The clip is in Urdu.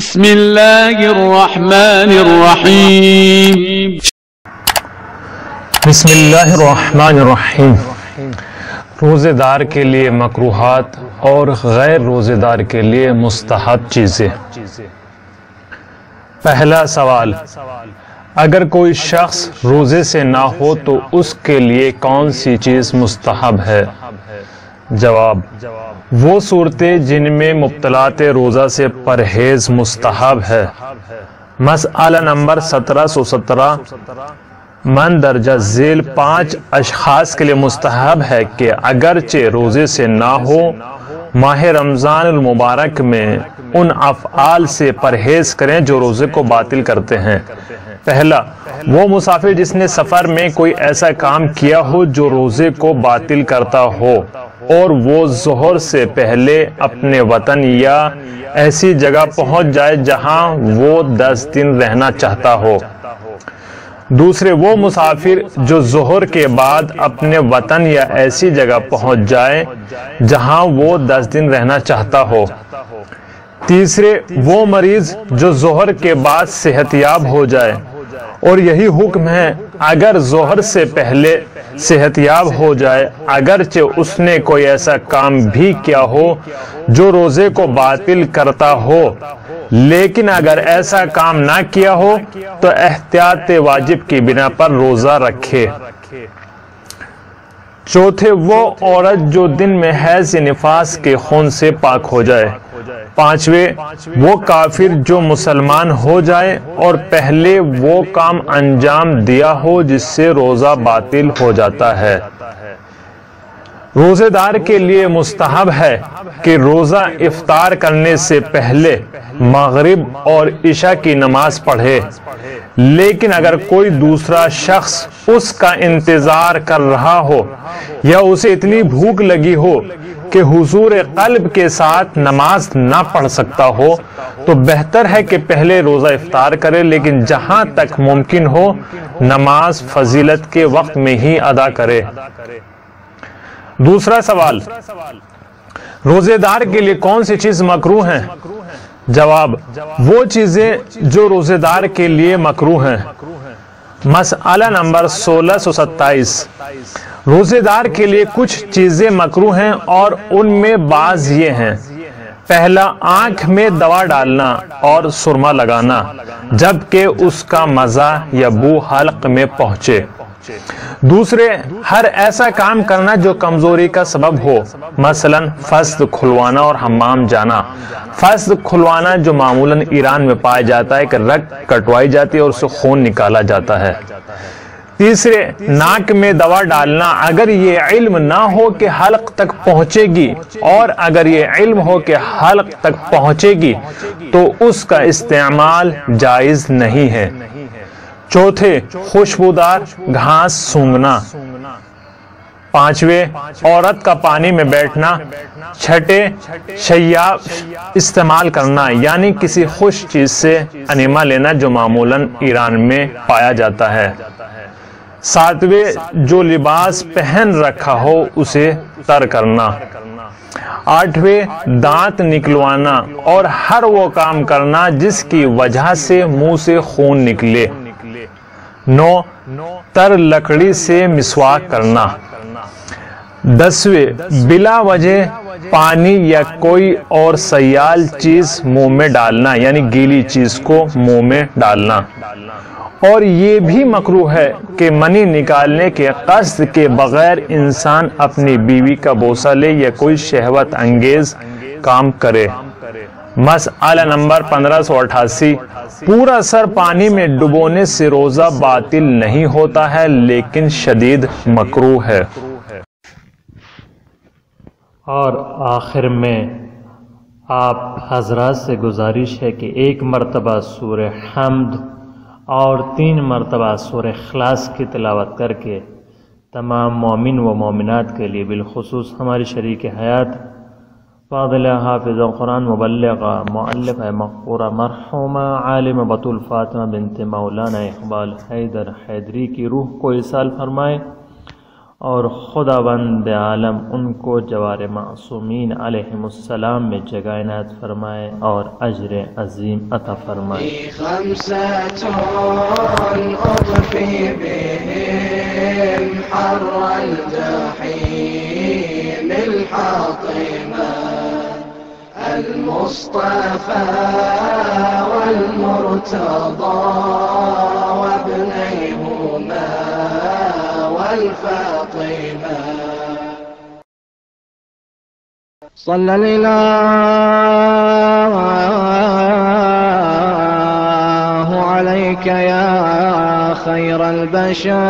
بسم اللہ الرحمن الرحیم بسم اللہ الرحمن الرحیم۔ روزے دار کے لیے مکروہات اور غیر روزے دار کے لیے مستحب چیزیں۔ پہلا سوال، اگر کوئی شخص روزے سے نہ ہو تو اس کے لیے کون سی چیز مستحب ہے؟ جواب، وہ صورتیں جن میں مبطلات روزہ سے پرہیز مستحب ہے۔ مسئلہ نمبر 1717، مندرجہ ذیل 5 اشخاص کے لیے مستحب ہے کہ اگرچہ روزے سے نہ ہو، ماہ رمضان المبارک میں ان افعال سے پرہیز کریں جو روزے کو باطل کرتے ہیں۔ پہلا، وہ مسافر جس نے سفر میں کوئی ایسا کام کیا ہو جو روزے کو باطل کرتا ہو اور وہ ظہر سے پہلے اپنے وطن یا ایسی جگہ پہنچ جائے جہاں وہ 10 دن رہنا چاہتا ہو۔ دوسرے، وہ مسافر جو ظہر کے بعد اپنے وطن یا ایسی جگہ پہنچ جائے جہاں وہ 10 دن رہنا چاہتا ہو۔ تیسرے، وہ مریض جو ظہر کے بعد صحت یاب ہو جائے، اور یہی حکم ہے اگر ظہر سے پہلے صحت یاب ہو جائے اگرچہ اس نے کوئی ایسا کام بھی کیا ہو جو روزے کو باطل کرتا ہو، لیکن اگر ایسا کام نہ کیا ہو تو احتیاط واجب کی بنا پر روزہ رکھے۔ چوتھے، وہ عورت جو دن میں حیض یا نفاس کے خون سے پاک ہو جائے۔ پانچویں، وہ کافر جو مسلمان ہو جائے اور پہلے وہ کام انجام دیا ہو جس سے روزہ باطل ہو جاتا ہے۔ روزے دار کے لیے مستحب ہے کہ روزہ افطار کرنے سے پہلے مغرب اور عشاء کی نماز پڑھے، لیکن اگر کوئی دوسرا شخص اس کا انتظار کر رہا ہو یا اسے اتنی بھوک لگی ہو کہ حضور قلب کے ساتھ نماز نہ پڑھ سکتا ہو تو بہتر ہے کہ پہلے روزہ افطار کرے، لیکن جہاں تک ممکن ہو نماز فضیلت کے وقت میں ہی ادا کرے۔ دوسرا سوال، روزے دار کے لیے کون سی چیز مکروہ ہیں؟ جواب، وہ چیزیں جو روزے دار کے لیے مکروہ ہیں۔ مسئلہ نمبر 1627، روزے دار کے لیے کچھ چیزیں مکروہ ہیں اور ان میں بعض یہ ہیں۔ پہلا، آنکھ میں دوا ڈالنا اور سرما لگانا جبکہ اس کا مزہ یا بو حلق میں پہنچے۔ دوسرے، ہر ایسا کام کرنا جو کمزوری کا سبب ہو، مثلا فسد کھلوانا اور حمام جانا۔ فسد کھلوانا جو معمولاً ایران میں پایا جاتا ہے کہ رگ کٹوائی جاتی ہے اور اسے خون نکالا جاتا ہے۔ تیسرے، ناک میں دوا ڈالنا اگر یہ علم نہ ہو کہ حلق تک پہنچے گی، اور اگر یہ علم ہو کہ حلق تک پہنچے گی تو اس کا استعمال جائز نہیں ہے۔ چوتھے، خوشبودار گھاس سونگھنا۔ پانچویں، عورت کا پانی میں بیٹھنا۔ چھٹے، شیاب استعمال کرنا یعنی کسی خوش چیز سے انیما لینا جو معمولاً ایران میں پایا جاتا ہے۔ ساتویں، جو لباس پہن رکھا ہو اسے تر کرنا۔ آٹھویں، دانت نکلوانا اور ہر وہ کام کرنا جس کی وجہ سے منہ سے خون نکلے۔ 9، تر لکڑی سے مسواک کرنا۔ 10ویں، بلا وجہ پانی یا کوئی اور سیال چیز منہ میں ڈالنا یعنی گیلی چیز کو منہ میں ڈالنا۔ اور یہ بھی مکروہ ہے کہ منی نکالنے کے قصد کے بغیر انسان اپنی بیوی کا بوسہ لے یا کوئی شہوت انگیز کام کرے۔ مسئلہ نمبر 1588، پورا سر پانی میں ڈبونے سے روزہ باطل نہیں ہوتا ہے لیکن شدید مکروہ ہے۔ اور آخر میں آپ حضرات سے گزارش ہے کہ 1 مرتبہ سورہ حمد اور 3 مرتبہ سورہ اخلاص کی تلاوت کر کے تمام مومن و مومنات کے لیے بالخصوص ہماری شریک حیات فاضلہ حافظ قرآن مبلغہ مؤلفہ مقبورہ مرحومہ عالم بطول فاطمہ بنت مولانا اقبال حیدر حیدری کی روح کو ایصال فرمائے، اور خداوند عالم ان کو جوار معصومین علیہم السلام میں جگہ عنایت فرمائے اور اجر عظیم عطا فرمائے۔ خمسة أطفي بهم حر الجحيم الحاطمة، المصطفى والمرتضى وابنيهما والفاطمة. صلى الإله عليك يا خير البشر